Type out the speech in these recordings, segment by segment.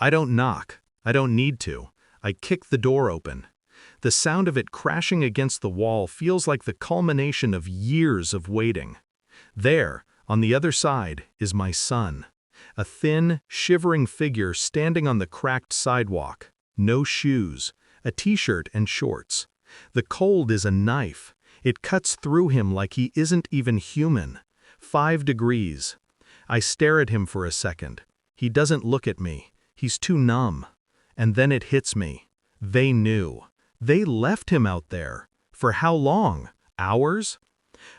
I don't knock. I don't need to. I kick the door open. The sound of it crashing against the wall feels like the culmination of years of waiting. There, on the other side, is my son. A thin, shivering figure standing on the cracked sidewalk. No shoes. A t-shirt and shorts. The cold is a knife. It cuts through him like he isn't even human. 5 degrees. I stare at him for a second. He doesn't look at me. He's too numb. And then it hits me. They knew. They left him out there. For how long? Hours?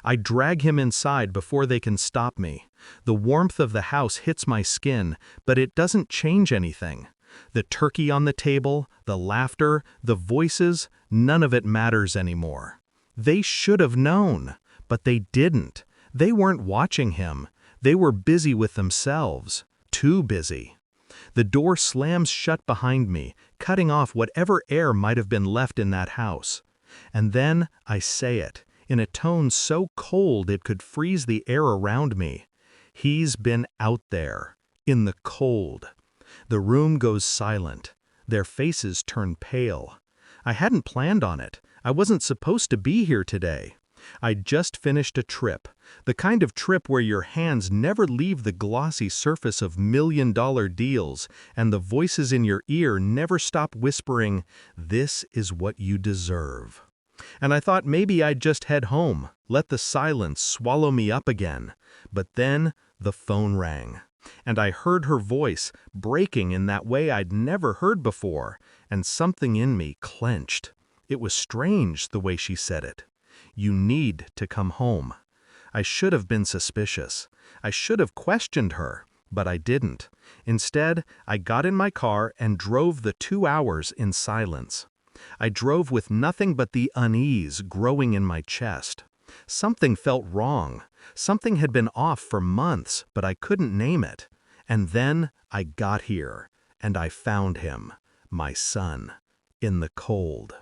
I drag him inside before they can stop me. The warmth of the house hits my skin, but it doesn't change anything. The turkey on the table, the laughter, the voices, none of it matters anymore. They should have known, but they didn't. They weren't watching him. They were busy with themselves. Too busy. The door slams shut behind me, cutting off whatever air might have been left in that house. And then I say it, in a tone so cold it could freeze the air around me. He's been out there, in the cold. The room goes silent. Their faces turn pale. I hadn't planned on it. I wasn't supposed to be here today. I'd just finished a trip, the kind of trip where your hands never leave the glossy surface of million-dollar deals and the voices in your ear never stop whispering, "This is what you deserve." And I thought maybe I'd just head home, let the silence swallow me up again. But then the phone rang, and I heard her voice breaking in that way I'd never heard before, and something in me clenched. It was strange the way she said it. "You need to come home." I should have been suspicious. I should have questioned her, but I didn't. Instead, I got in my car and drove the 2 hours in silence. I drove with nothing but the unease growing in my chest. Something felt wrong. Something had been off for months, but I couldn't name it. And then I got here, and I found him, my son, in the cold.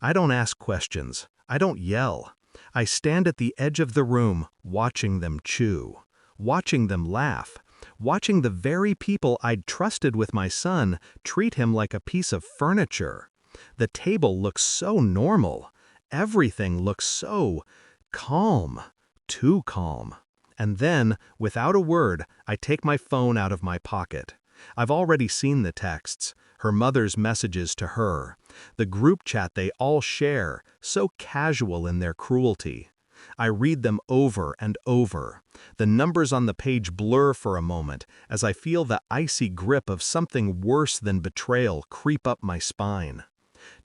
I don't ask questions. I don't yell. I stand at the edge of the room, watching them chew, watching them laugh, watching the very people I'd trusted with my son treat him like a piece of furniture. The table looks so normal. Everything looks so calm, too calm. And then, without a word, I take my phone out of my pocket. I've already seen the texts, her mother's messages to her, the group chat they all share, so casual in their cruelty. I read them over and over. The numbers on the page blur for a moment as I feel the icy grip of something worse than betrayal creep up my spine.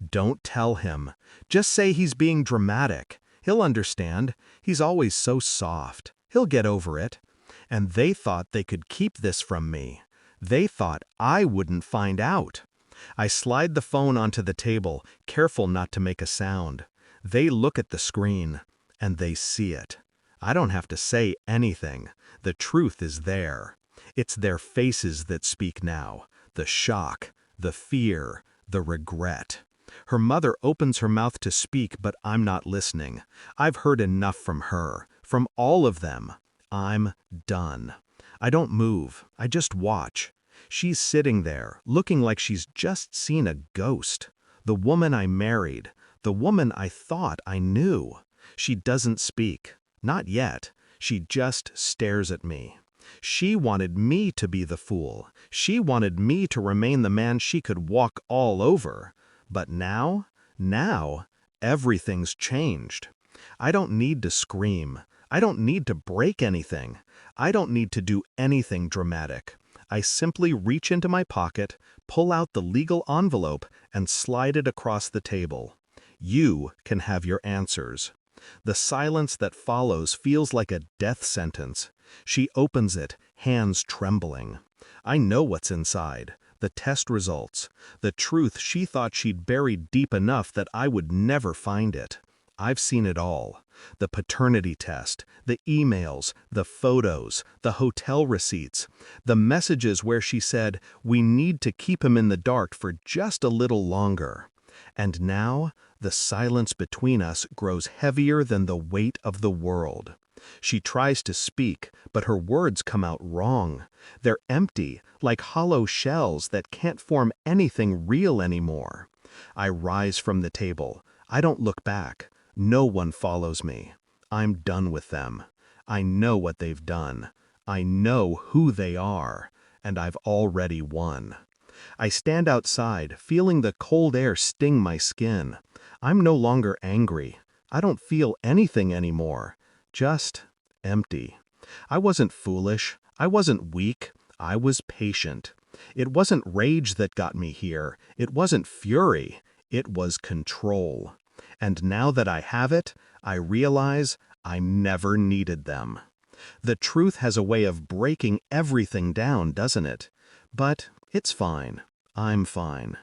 Don't tell him. Just say he's being dramatic. He'll understand. He's always so soft. He'll get over it. And they thought they could keep this from me. They thought I wouldn't find out. I slide the phone onto the table, careful not to make a sound. They look at the screen, and they see it. I don't have to say anything. The truth is there. It's their faces that speak now. The shock, the fear, the regret. Her mother opens her mouth to speak, but I'm not listening. I've heard enough from her, from all of them. I'm done. I don't move. I just watch. She's sitting there, looking like she's just seen a ghost. The woman I married. The woman I thought I knew. She doesn't speak. Not yet. She just stares at me. She wanted me to be the fool. She wanted me to remain the man she could walk all over. But now, everything's changed. I don't need to scream. I don't need to break anything. I don't need to do anything dramatic. I simply reach into my pocket, pull out the legal envelope, and slide it across the table. You can have your answers. The silence that follows feels like a death sentence. She opens it, hands trembling. I know what's inside. The test results. The truth she thought she'd buried deep enough that I would never find it. I've seen it all. The paternity test, the emails, the photos, the hotel receipts, the messages where she said, "We need to keep him in the dark for just a little longer." And now, the silence between us grows heavier than the weight of the world. She tries to speak, but her words come out wrong. They're empty, like hollow shells that can't form anything real anymore. I rise from the table. I don't look back. No one follows me. I'm done with them. I know what they've done. I know who they are, and I've already won. I stand outside, feeling the cold air sting my skin. I'm no longer angry. I don't feel anything anymore. Just empty. I wasn't foolish. I wasn't weak. I was patient. It wasn't rage that got me here. It wasn't fury. It was control. And now that I have it, I realize I never needed them. The truth has a way of breaking everything down, doesn't it? But it's fine. I'm fine.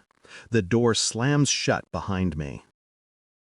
The door slams shut behind me.